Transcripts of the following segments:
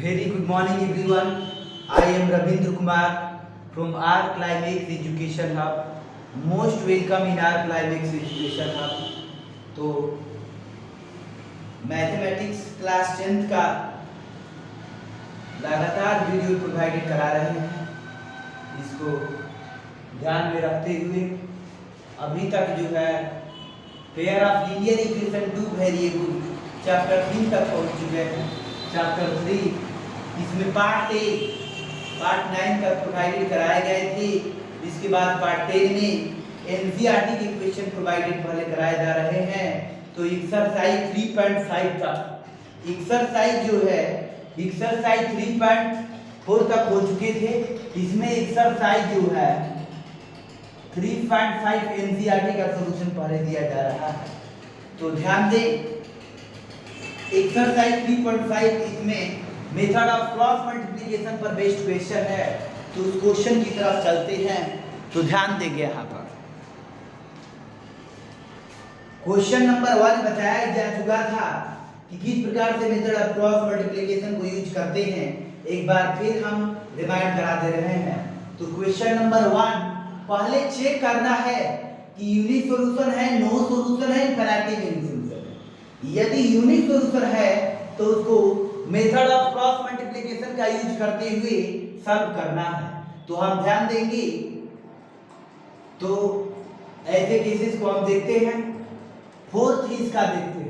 Very good morning everyone. I am Ravindra Kumar from our Climax Education Hub. Most welcome in our Climax Education Hub. तो mathematics class 10th का लगातार video provided करा रहे हैं। इसको ध्यान में रखते हुए अभी तक जो है pair of linear equation two variable chapter 3 तक पहुंच चुके हैं। चैप्टर 3 इसमें पार्ट 9 तक प्रोवाइडेड कराए गए थे। इसके बाद पार्ट 10 में एनसीईआरटी के क्वेश्चन प्रोवाइडेड पहले कराए जा रहे हैं। तो एक्सरसाइज 3.5 तक एक्सरसाइज जो है एक्सरसाइज 3.4 तक हो चुके थे। इसमें एक्सरसाइज जो है 3.5 एनसीईआरटी का सॉल्यूशन पहले दिया जा रहा है। तो ध्यान दें एक्सरसाइज 3.5 इसमें मेथड ऑफ क्रॉस मल्टीप्लिकेशन पर बेस्ड क्वेश्चन है। तो उस क्वेश्चन की तरफ चलते हैं। तो ध्यान देंगे यहाँ पर क्वेश्चन नंबर 1 बताया जा चुका था कि किस प्रकार से मेथड ऑफ क्रॉस मल्टीप्लिकेशन को यूज करते हैं। एक बार फिर हम रिमाइंड करा दे रहे हैं। तो क्वेश्चन नंबर 1 पहले चेक करना है कि यूनिक सॉल्यूशन है, नो सॉल्यूशन है, इनफिनिटी यूनिक सॉल्यूशन है। यदि यूनिक सॉल्यूशन है तो उसको मेथड ऑफ क्रॉस मल्टीप्लिकेशन का यूज करते हुए सॉल्व करना है। तो हम ध्यान देंगे तो ऐसे केसेस को हम देखते हैं। फोर्थ इसका देखते हैं,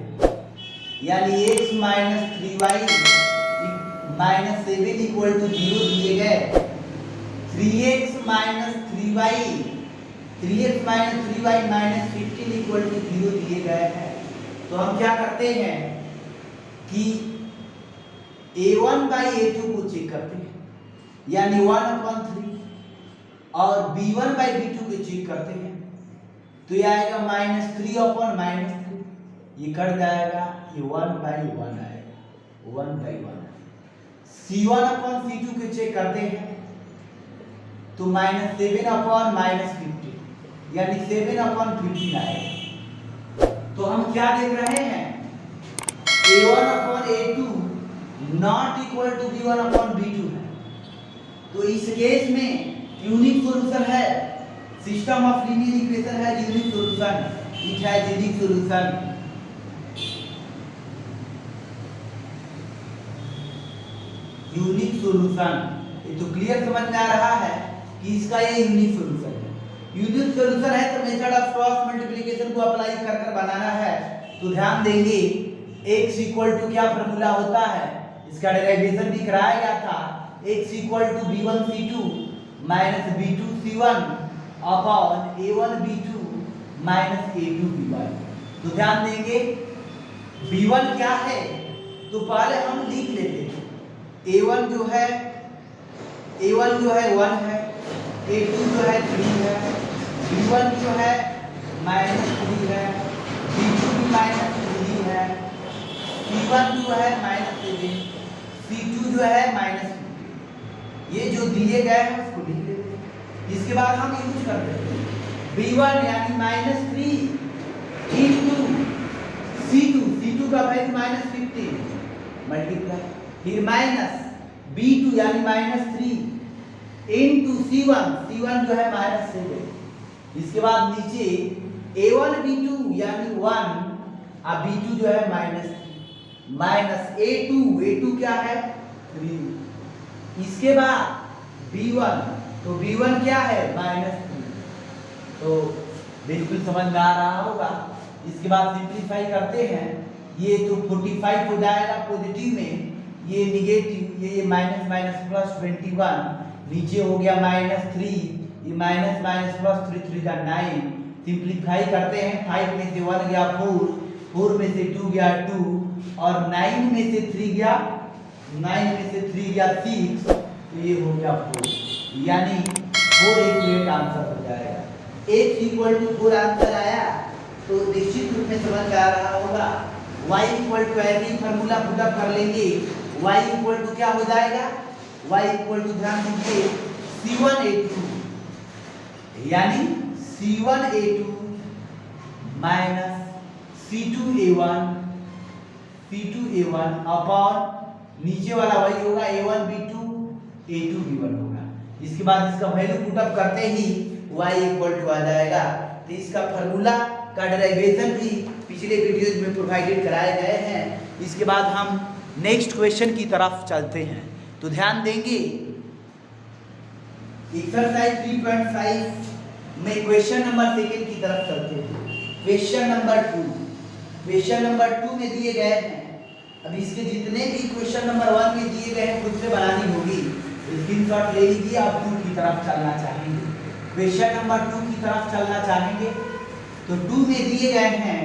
यानी x minus 3y minus 7 equal to 0 दिए गए। 3x minus 3y minus 15 equal to 0 दिए गए हैं। तो हम क्या करते हैं कि a1 बाई a2 को चेक करते हैं, यानी 1/3 और b1 बाई b2 को चेक करते हैं। तो ये आएगा -3/-3, ये कट जाएगा, ये 1/1 आएगा, 1/1। c1/c2 को चेक करते हैं तो -7/-15, यानी 7/15 आएगा। तो हम क्या देख रहे हैं a1/a2 not equal to b1/b2 है। तो इस केस में यूनिक सॉल्यूशन है, सिस्टम ऑफ लीनियर इक्वेशन है unique solution, it has unique solution. Unique solution ये तो क्लियर समझ में आ रहा है कि इसका ये यूनिक सॉल्यूशन है। यूनिक सॉल्यूशन है तो मेथड ऑफ क्रॉस मल्टीप्लिकेशन को अप्लाई कर बनाना है। तो ध्यान देंगे x इक्वल टू क्या फार्मूला होता है, इसका डेरिवेशन भी कराया गया था। x equal to b1c2 minus b2c1 upon a1b2 minus a2b1। तो ध्यान देंगे b1 क्या है तो पहले हम लिख लेते हैं। a1 जो है 1 है, a2 जो है 3 है, b1 जो है -3 है, b2 भी -3 है, c1 जो है -7, c2 जो है -15। ये जो दिए गए हैं उसको लिख लेते हैं। इसके बाद हम यूज करते हैं b1 यानी -3 इनटू c2 का वैल्यू -15 मल्टीप्लाई, फिर माइनस b2 यानी -3 इनटू c1 जो है -7। इसके बाद नीचे a1b2 यानी 1 और b2 जो है -3 माइनस a2 क्या है 3। इसके बाद b1 तो b1 क्या है -3। तो बिल्कुल समझ में आ रहा होगा। इसके बाद सिंपलीफाई करते हैं, ये तो 45 हो जाएगा पॉजिटिव में, ये निगेटिव, ये माइनस प्लस 21, नीचे हो गया -3, ये माइनस प्लस 3 का 9। सिंपलीफाई करते हैं, 5 में से 1 गया 4 में से 2 गया 2 और 9 में से 3 गया 6। तो ये हो गया 4, यानी 4 एक करेक्ट आंसर हो जाएगा। x इक्वल टू 4 आंसर आया तो निश्चित रूप में समझ में आ रहा होगा। y इक्वल टू ऐसे फार्मूला पुटअप कर लेंगे, y इक्वल टू क्या हो जाएगा, y इक्वल टू ध्यान दीजिए c1a2 यानी c1a2 माइनस c2a1 अपॉन नीचे वाला वही होगा a1 b2 a2 b1 होगा। इसके बाद इसका वैल्यू पुटअप करते ही y इक्वल टू आ जाएगा। तो इसका फार्मूला का डेरिवेशन भी पिछले वीडियोज में प्रोवाइडेड कराए गए हैं। इसके बाद हम नेक्स्ट क्वेश्चन की तरफ चलते हैं। तो ध्यान देंगे एक्सरसाइज 3.5 में क्वेश्चन नंबर सेकंड की तरफ चलते हैं। क्वेश्चन नंबर 2 में दिए गए हैं। अब इसके जितने भी क्वेश्चन नंबर 1 में दिए गए हैं खुद से बनानी होगी। स्क्रीनशॉट ले लीजिए। आप 2 की तरफ चलना चाहेंगे, क्वेश्चन नंबर 2 की तरफ चलना चाहेंगे तो 2 में दिए गए हैं,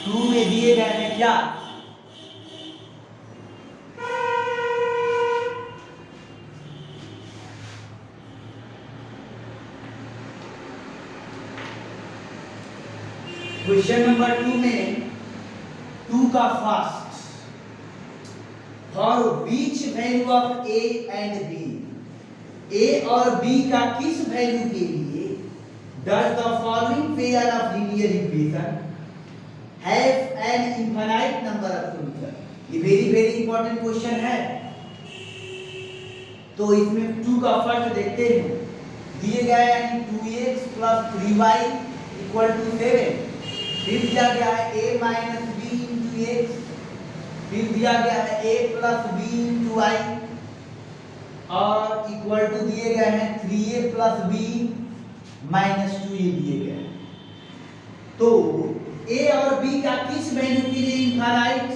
2 में दिए गए हैं क्या? क्वेश्चन नंबर 2 में 2 का first, for which value of A and B, A और बी का किस वैल्यू के लिए does the following pair of linear equation have an infinite number of solution. ये वेरी इंपॉर्टेंट क्वेश्चन है। तो इसमें 2 का फर्स्ट देखते हैं। दिए गए यानी 2x + 3y = 7। फिर दिया गया है a - b × x, फिर दिया गया है a + b × y और इक्वल टू दिए गए हैं 3a + b - 2 ये दिए गए हैं। तो a और b का किस वैल्यू के लिए इनफाइनाइट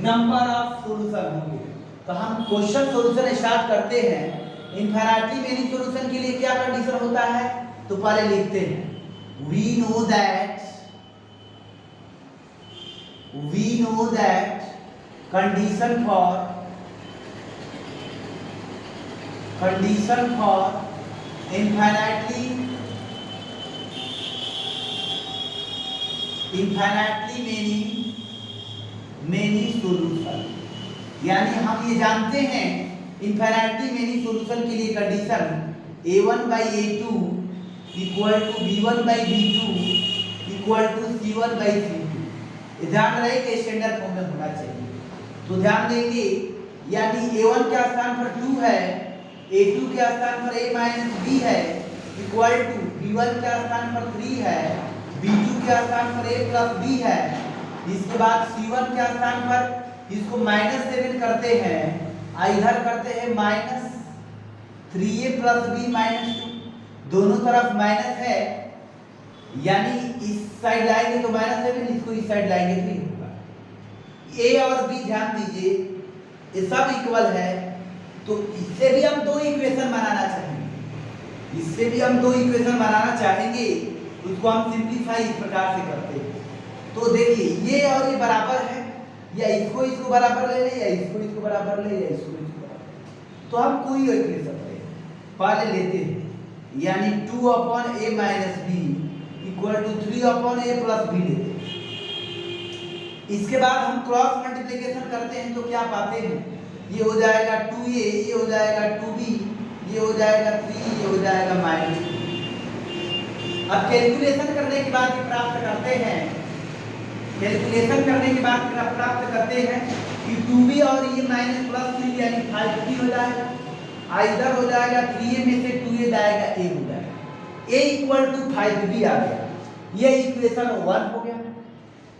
नंबर ऑफ सॉल्यूशन होंगे? तो हम क्वेश्चन सॉल्यूशन स्टार्ट करते हैं। इनफाइनाइटली मेनी सॉल्यूशन के लिए क्या कंडीशन होता है? तो पहले लिखते हैं we know that condition for infinitely many solution, यानी हम ये जानते हैं इनफाइनाइटली मेनी सॉल्यूशन के लिए कंडीशन a1/a2 = b1/b2 = c1/c2 ध्यान रहे कि स्टैंडर्ड फॉर्म में होना चाहिए। तो ध्यान देंगे यानी a1 के स्थान पर 2 है, a2 के स्थान पर a - b है, इक्वल टू b1 के स्थान पर 3 है, b2 के स्थान पर a + b है। इसके बाद c1 के स्थान पर इसको -7 करते हैं, इधर करते हैं -3a + b - 2, दोनों तरफ माइनस है यानी इस साइड लाएंगे तो -7, इसको इस साइड लाएंगे तो 3 होगा। a और b ध्यान दीजिए ये सब इक्वल है। तो इससे भी हम 2 इक्वेशन बनाना चाहेंगे, उसको हम सिंपलीफाई इस प्रकार से करते हैं। तो देखिए ये और ये बराबर है, या इसको बराबर ले ले, या इसको बराबर ले, या इसको बराबर। तो हम कोई इक्वेशन लेते हैं, पहले लेते हैं यानी 2/a - b = 3/a + b लेते हैं। इसके बाद हम क्रॉस मल्टीप्लिकेशन करते हैं तो क्या पाते हैं? ये हो जाएगा 2a, ये हो जाएगा 2b, ये हो जाएगा 3, ये हो जाएगा -2। अब कैलकुलेशन करने के बाद ये प्राप्त करते हैं, कि 2b और ये -+3 यानी 5b हो जाएगा। इधर हो जाएगा 3a में से 2a जाएगा, a हो जाएगा, a = 5b आ गया। ये इक्वेशन 1 हो गया।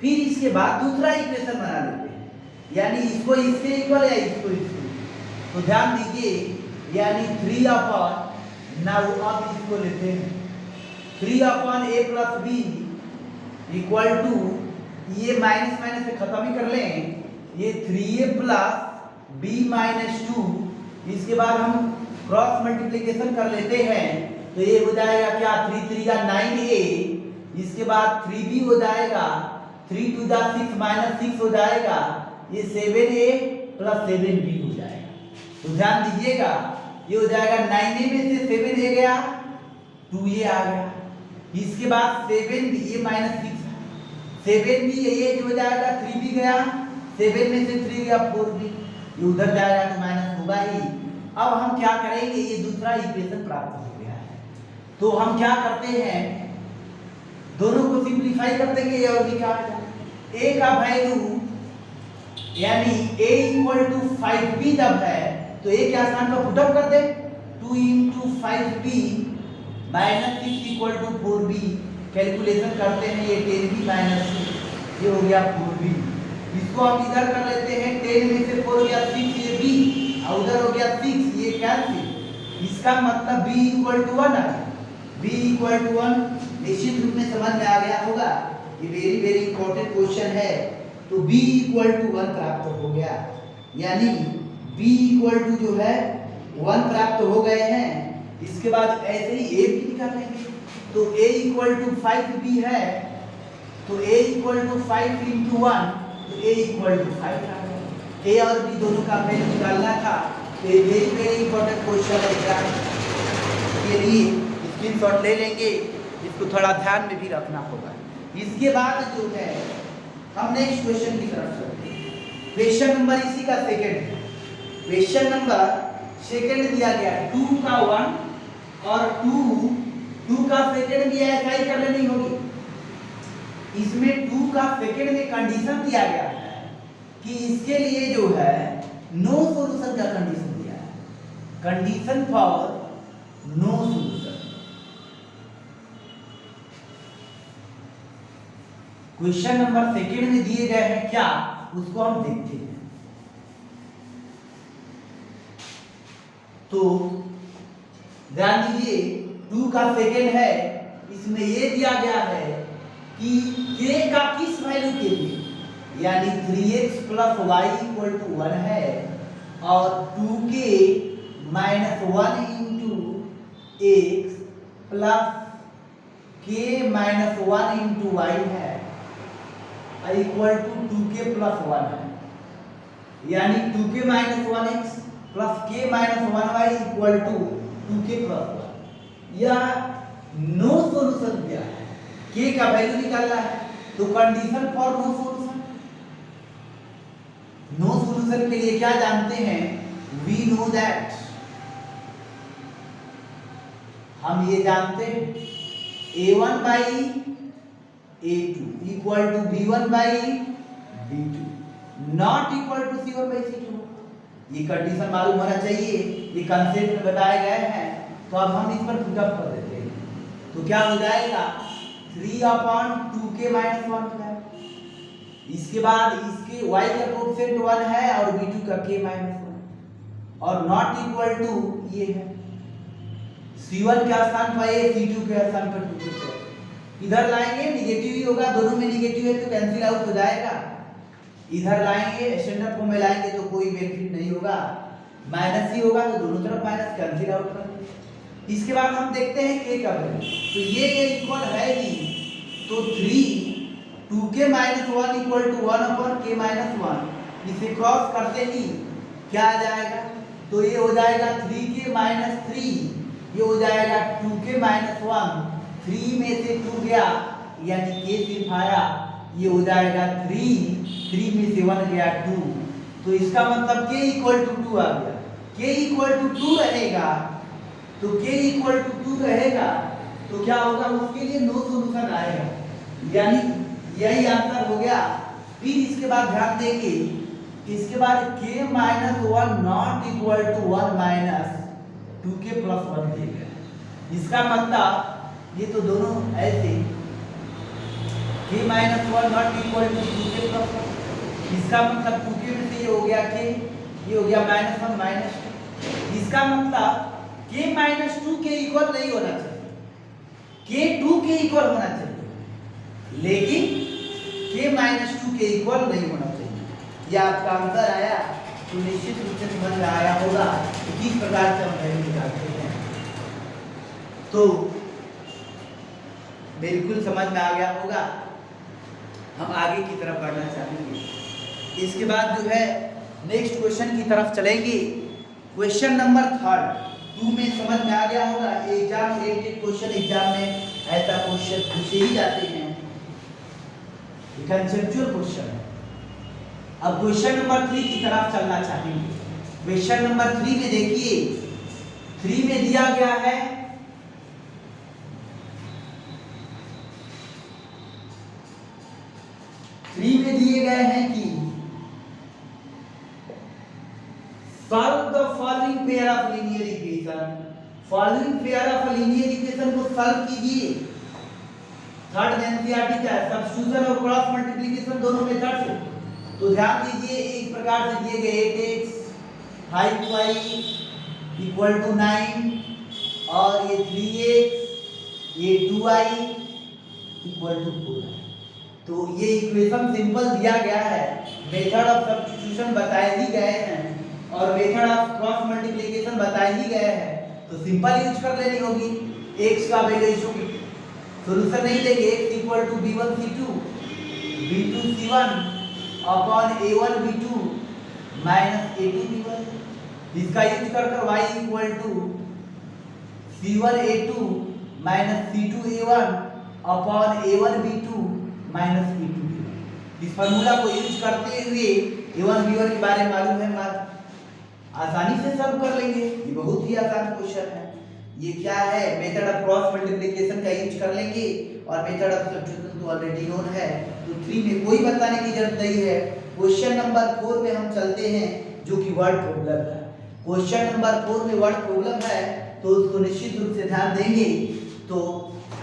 फिर इसके बाद दूसरा इक्वेशन बना लेते हैं, यानी इसको इसके इक्वल या इसको। तो ध्यान दीजिए यानी 3/, नाउ अब इसको लेते हैं 3/a + b = ये माइनस से खत्म ही कर लें, ये 3a + b - 2। इसके बाद हम क्रॉस मल्टीप्लिकेशन कर लेते हैं तो ये हो जाएगा क्या 3 3 या 9a, इसके बाद 3b हो जाएगा, 3 2 6 -6 हो जाएगा, ये 7a + 7b हो जाएगा। तो ध्यान दीजिएगा ये हो जाएगा 9a में से 7a गया, 2a आ गया। इसके बाद 7b, ये -6 7b, ये हो जाएगा 3b गया, 7 में से 3 गया 4b, ये उधर जाएगा तो माइनस होगा ही। अब हम क्या करेंगे, ये दूसरा इक्वेशन प्राप्त हो गया है तो हम क्या करते हैं, दोनों को सिंपलीफाई कर देंगे, ये और भी क्या आएगा a का वैल्यू यानी a इक्वल टू 5b जब है तो a के स्थान पर पुटअप कर दे 2 into 5b minus 6 equal to 4b। Calculation करते हैं, ये 10b माइनस 6 ये हो गया 4b। इसको हम इधर कर लेते हैं, 10 में से 4 गया 6 ये b और उधर हो गया 6 ये कैंसिल। इसका मतलब b इक्वल टू 1 है। b इक्वल टू 1 निश्चित रूप में समझ में आ गया होगा, ये वेरी वेरी इंपॉर्टेंट क्वेश्चन है। तो b इक्वल टू 1 प्राप्त हो गया, यानी b इक्वल टू जो है 1 प्राप्त हो गए हैं। इसके बाद ऐसे ही a भी निकालेंगे, तो a इक्वल टू 5b है, तो a इक्वल टू 5 इंटू 1 तो a इक्वल टू 5 आ गया। a और b दोनों का वैल्यू निकालना था, तो ये वेरी वेरी इंपॉर्टेंट क्वेश्चन है एग्जाम के लिए। स्क्रीनशॉट ले लेंगे, इसको थोड़ा ध्यान में भी रखना होगा। इसके बाद जो है हम नेक्स्ट क्वेश्चन की तरफ चलते हैं। क्वेश्चन नंबर इसी का सेकंड है। क्वेश्चन नंबर सेकंड दिया गया 2 का 1 और 2 का सेकंड भी ऐसा ही कर लेनी होगी। इसमें 2 का सेकंड में कंडीशन दिया गया है कि इसके लिए जो है नो सॉल्यूशन का कंडीशन दिया है, condition for no solution. Question number second में दिए गए हैं क्या, उसको हम देखते हैं। तो ध्यान दीजिए 2 का सेकंड है, इसमें ये दिया गया है कि k का किस वैल्यू के लिए, यानी 3x plus Y equal to 1 है और 2k minus 1 into x plus k minus 1 into y है इक्वल टू 2k प्लस 1 है, यानी 2k minus 1x plus k minus 1y equal to 2k plus 1। यह नो सॉल्यूशन दिया है, k का value निकालना है, तो condition for no solution. No solution के लिए क्या जानते हैं, वी नो दैट, हम ये जानते हैं a1 by a2 equal to b1 by b2 not equal to c1 by c2। ये कंडीशन मालूम होना चाहिए, ये कंसेप्ट में बताए गए हैं। तो अब हम इस पर पुटअप कर देते हैं, तो क्या हो जाएगा 3/2k माइनस 1 हो जाएगा। इसके बाद इसके y का कोएफिशिएंट 1 है और b2 का k माइनस 1 और नॉट इक्वल टू ये है c1 के स्थान पर a, c2 के स्थान पर 2k। इधर लाएंगे निगेटिव ही होगा, दोनों में निगेटिव है तो कैंसिल आउट हो जाएगा। इधर लाएंगे स्टैंडर्ड फॉर्म में लाएंगे तो कोई बेनिफिट नहीं होगा, माइनस ही होगा, तो दोनों तरफ माइनस कैंसिल आउट कर देंगे। इसके बाद हम देखते हैं k का वैल्यू, तो ये इक्वल है ही, तो 2k minus 1 equal to 1/k minus 1, इसे क्रॉस करते ही क्या आ जाएगा, तो ये हो जाएगा 3k माइनस 3, ये हो जाएगा 2k माइनस 1, 3 में से 2 गया यानी k सिर्फ आया, ये हो जाएगा 3 में से 1 गया 2, तो इसका मतलब k इक्वल टू 2 आ गया। k इक्वल टू 2 रहेगा, तो k इक्वल टू 2 रहेगा तो क्या होगा, उसके लिए नो सॉल्यूशन आएगा, यानी यही आंसर हो गया। फिर इसके बाद ध्यान देंगे, इसके बाद k minus 1 not equal to 1 minus 2k plus 1 देगा। इसका मतलब ये तो दोनों ऐसे k minus 1 not equal to 2k plus 1, इसका मतलब 2k में से ये हो गया k, ये हो गया माइनस 1 माइनस 2। इसका मतलब k माइनस 2 के इक्वल नहीं होना चाहिए, k 2 के इक्वल होना चाहिए, लेकिन k माइनस 2 के इक्वल नहीं होना चाहिए। यह आपका आंसर आया, तो निश्चित रूप से समझ में आया होगा कि किस प्रकार से हम वैल्यू निकालते हैं। तो बिल्कुल समझ में आ गया होगा। हम आगे की तरफ बढ़ना चाहेंगे। इसके बाद जो है नेक्स्ट क्वेश्चन की तरफ चलेंगे। क्वेश्चन नंबर 2 में समझ में आ गया होगा, एग्जाम ओरिएंटेड क्वेश्चन, एग्जाम में ऐसा क्वेश्चन पूछे ही जाते हैं, कंसेप्चुअल क्वेश्चन है। अब क्वेश्चन नंबर 3 की तरफ चलना चाहेंगे। क्वेश्चन नंबर 3 में देखिए, 3 में दिया गया है 3 में दिए गए हैं कि solve the following pair of linear equation, following pair of linear equation को सॉल्व कीजिए। थर्ड एनसीईआरटी क्या है, सब्स्टिट्यूशन और क्रॉस मल्टीप्लिकेशन दोनों मेथड से। तो ध्यान दीजिए इस प्रकार से दिए गए 8x 5y इक्वल टू 9 और ये 3x ये 2y इक्वल टू 4। तो ये इक्वेशन सिंपल दिया गया है, मेथड ऑफ सब्स्टिट्यूशन बताए ही गए हैं और मेथड ऑफ क्रॉस मल्टीप्लिकेशन बताए ही गए हैं, तो सिंपल यूज कर लेनी होगी। x का वैल्यू सॉल्यूशन नहीं लेंगे, x equal to b1 c2 b2 c1 upon a1 b2 minus a2 b1। इसका यूज कर y equal to c1 a2 minus c2 a1 upon a1 b2 minus a2 b1। इस formula को use करते हुए a1 b1 के बारे में मालूम है, आसानी से सॉल्व कर लेंगे। ये बहुत ही आसान क्वेश्चन है। ये क्या है, मेथड ऑफ क्रॉस मल्टीप्लिकेशन का यूज कर लेंगे और मेथड ऑफ सब्स्टिट्यूशन तो ऑलरेडी नोन है, तो 3 में कोई बताने की जरूरत नहीं है। क्वेश्चन नंबर 4 में हम चलते हैं जो कि वर्ड प्रॉब्लम है। क्वेश्चन नंबर 4 में वर्ड प्रॉब्लम है, तो उसको निश्चित रूप से ध्यान देंगे तो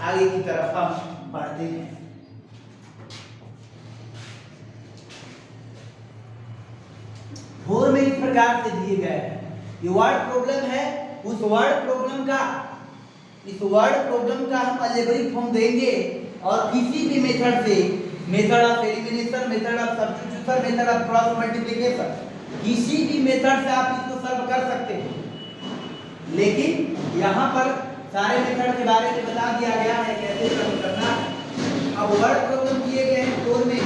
आगे की तरफ हम बढ़ते हैं। फोर में इस प्रकार से दिए गए हैं, ये वर्ड प्रॉब्लम है। उस वर्ड प्रॉब्लम का, इस वर्ड प्रॉब्लम का हम अलजेब्रिक फॉर्म देंगे और किसी भी मेथड से, method of elimination, method of substitution, method of cross multiplication, किसी भी मेथड से आप इसको सॉल्व कर सकते हैं। लेकिन यहाँ पर सारे मेथड के बारे में बता दिया गया है कैसे सॉल्व करना है। अब वर्ड प्रॉब्लम दिए गए हैं 4 में,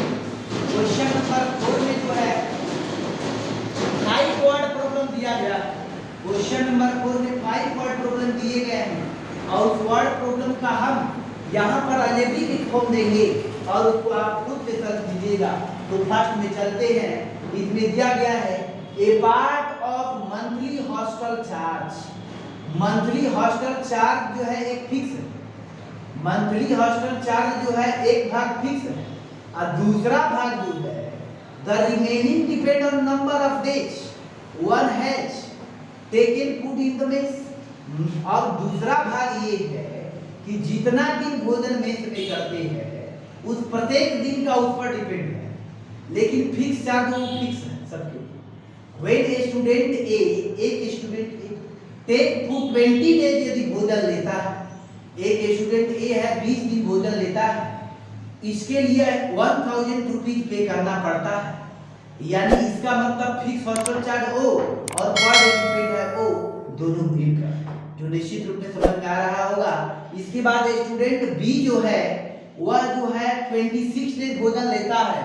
क्वेश्चन नंबर 4 में जो है 5 वर्ड प्रॉब्लम दिया गया है। क्वेश्चन नंबर 4 में 5 वर्ड प्रॉब्लम दिए गए हैं और उस वर्ड प्रॉब्लम का हम यहाँ पर अलजेब्रिक फॉर्म देंगे और उसको आप खुद से सॉल्व कीजिएगा। तो फर्स्ट में चलते हैं, इसमें दिया गया है a part of monthly hostel charge. Monthly hostel charge जो है एक फिक्स है, मंथली हॉस्टल चार्ज जो है एक भाग फिक्स है और दूसरा भाग जो है the remaining depend on number of days one has taken food in the mess. और दूसरा भाग ये है कि जितना दिन भोजन मेस में करते हैं उस प्रत्येक दिन का उस पर डिपेंड है, लेकिन फिक्स चार्ज वो फिक्स है सबके। व्हेन ए स्टूडेंट ए, एक स्टूडेंट ए टेक फूड 20 डेज यदि भोजन लेता है, एक स्टूडेंट ए है 20 दिन भोजन लेता है, इसके लिए 1000 रुपीज पे करना पड़ता है। यानी इसका मतलब फिक्स हॉस्टल चार्ज ओ और पर डे डिपेंड है ओ, दोनों मिलकर, जो निश्चित रूप में समझ में आ रहा होगा। इसके बाद स्टूडेंट बी जो है वह जो है 26 डेज भोजन लेता है,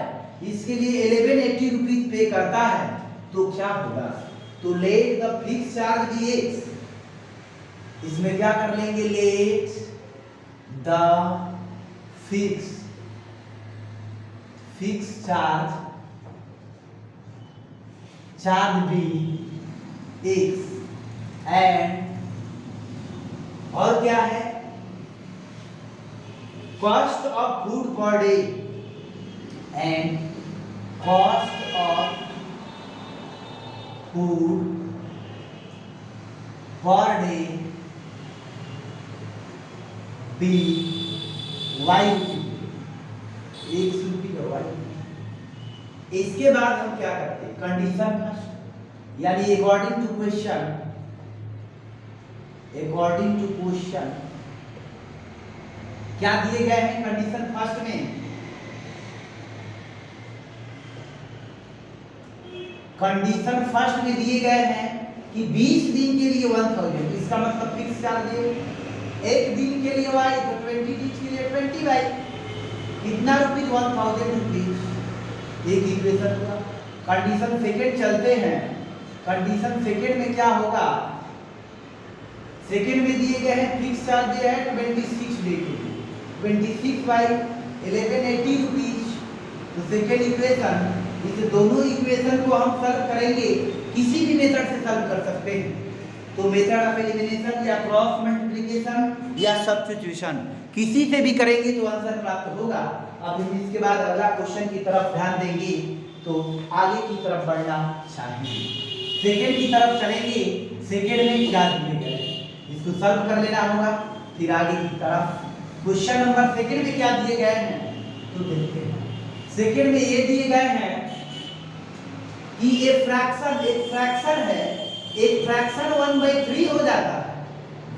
इसके लिए 1180 रुपीज पे करता है। तो क्या होगा, तो let the fix charge be x, इसमें क्या कर लेंगे, let the fix charge be x and और क्या है, cost of food per day and cost of food per day be y, 100 रुपये का वाई। इसके बाद हम क्या करते हैं, कंडीशन फर्स्ट, यानी according to question, according to question क्या दिए गए हैं कंडीशन फर्स्ट में, कंडीशन फर्स्ट में दिए गए हैं कि 20 दिन के लिए 1000, इसका मतलब फिक्स चार्ज है। एक दिन के लिए वाई तो 20 दिन के लिए 20 वाई, कितना रुपीज, 1000 रुपीज। एक इक्वेशन हुआ। कंडीशन सेकंड चलते हैं, कंडीशन सेकंड में क्या होगा, सेकंड में दिए गए हैं फिक्स चार्ज है 26 डे के लिए, 26 बाई 1180 रुपीज। तो सेकंड इक्वेशन, इस दोनों इक्वेशन को हम सॉल्व करेंगे, किसी भी मेथड से सॉल्व कर सकते हैं। तो मेथड ऑफ एलिमिनेशन या क्रॉस मल्टीप्लिकेशन या सब्स्टिट्यूशन, किसी से भी करेंगे तो आंसर प्राप्त होगा। अब हम इसके बाद अगला क्वेश्चन की तरफ ध्यान देंगे तो आगे की तरफ बढ़ना चाहेंगे। सेकेंड की तरफ चलेंगे, सेकेंड में क्या दिए गए इसको सॉल्व कर लेना होगा, फिर आगे की तरफ क्वेश्चन नंबर सेकेंड में क्या दिए गए हैं तो देखते हैं। सेकेंड में ये दिए गए हैं कि एक फ्रैक्शन है, एक फ्रैक्शन 1/3 हो जाता है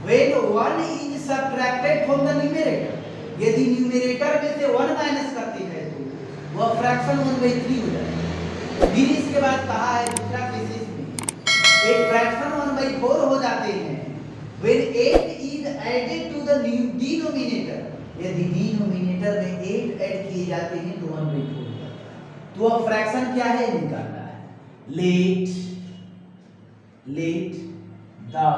when 1 is subtracted from the numerator। यदि न्यूमरेटर में से 1 माइनस करते हैं तो वह फ्रैक्शन 1/3 हो जाता है। फिर इसके बाद कहा है दूसरा केसेस में एक फ्रैक्शन 1/4 हो जाते हैं when 8 is added to the denominator। यदि डिनोमिनेटर में 8 ऐड किए जाते हैं तो 1/4 हो जाता है। तो अब फ्रैक्शन क्या है निकालना है। let the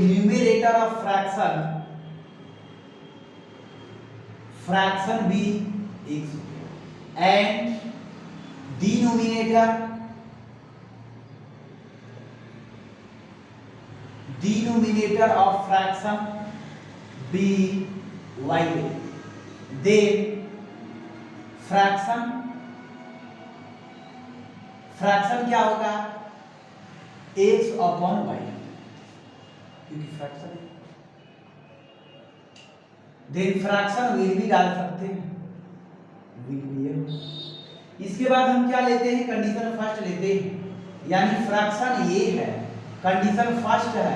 numerator of fraction be x and denominator of fraction be y। then fraction क्या होगा x अपॉन y, क्योंकि फ्रैक्शन है। देन फ्रैक्शन विल भी डाल सकते हैं, इसके बाद हम क्या लेते हैं कंडीशन फर्स्ट लेते हैं, यानी फ्रैक्शन ये है, कंडीशन फर्स्ट है,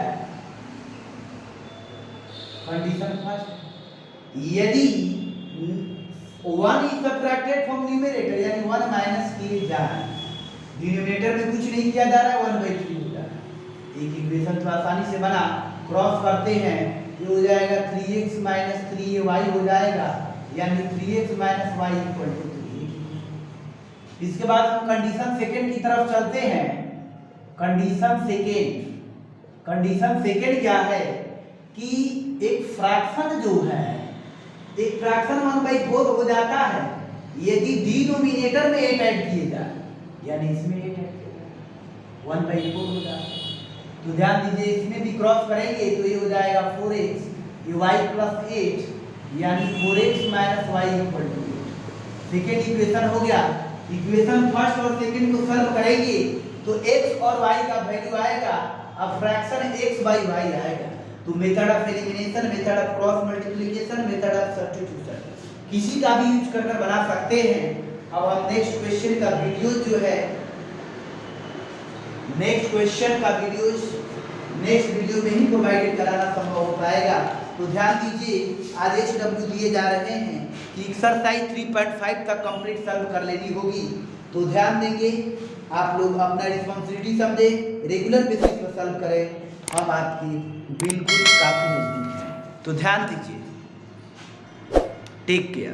कंडीशन फर्स्ट यदि 1 is subtracted from numerator यानी 1 माइनस किए जाए, डिनोमिनेटर में कुछ नहीं किया जा रहा है 1/3 हो जा रहा है। एक इक्वेशन तो आसानी से बना, क्रॉस करते हैं ये हो जाएगा 3x - 3y हो जाएगा, यानी 3x - y = 3। इसके बाद हम कंडीशन सेकंड की तरफ चलते हैं। कंडीशन सेकंड क्या है कि एक फ्रैक्शन जो है, एक फ्रैक्शन 1/4 हो जाता है यदि डिनोमिनेटर में 8 ऐड किए जाए, यानी इसमें 8 ऐड किया जाए 1/4 हो जाता है। तो ध्यान दीजिए इसमें भी क्रॉस करेंगे तो ये हो जाएगा 4x, ये y + 8 यानी 4x - y = 8। सेकेंड इक्वेशन हो गया। इक्वेशन फर्स्ट और सेकंड को सॉल्व करेंगे तो x और y का वैल्यू आएगा, अब फ्रैक्शन x/y आएगा। तो method of elimination, method of cross multiplication, method of substitution किसी का भी यूज कर बना सकते हैं। अब हम नेक्स्ट क्वेश्चन का वीडियो जो है, नेक्स्ट क्वेश्चन का वीडियो नेक्स्ट वीडियो में ही प्रोवाइडेड कराना संभव हो पाएगा। तो ध्यान दीजिए आज HW दिए जा रहे हैं कि एक्सरसाइज 3.5 तक कंप्लीट सॉल्व कर लेनी होगी। तो ध्यान देंगे आप लोग, अपना रिस्पांसिबिलिटी समझे, रेगुलर बेसिस पर सॉल्व करें, हम आपकी बिल्कुल काफी नजदीक है। तो ध्यान दीजिए, टेक केयर।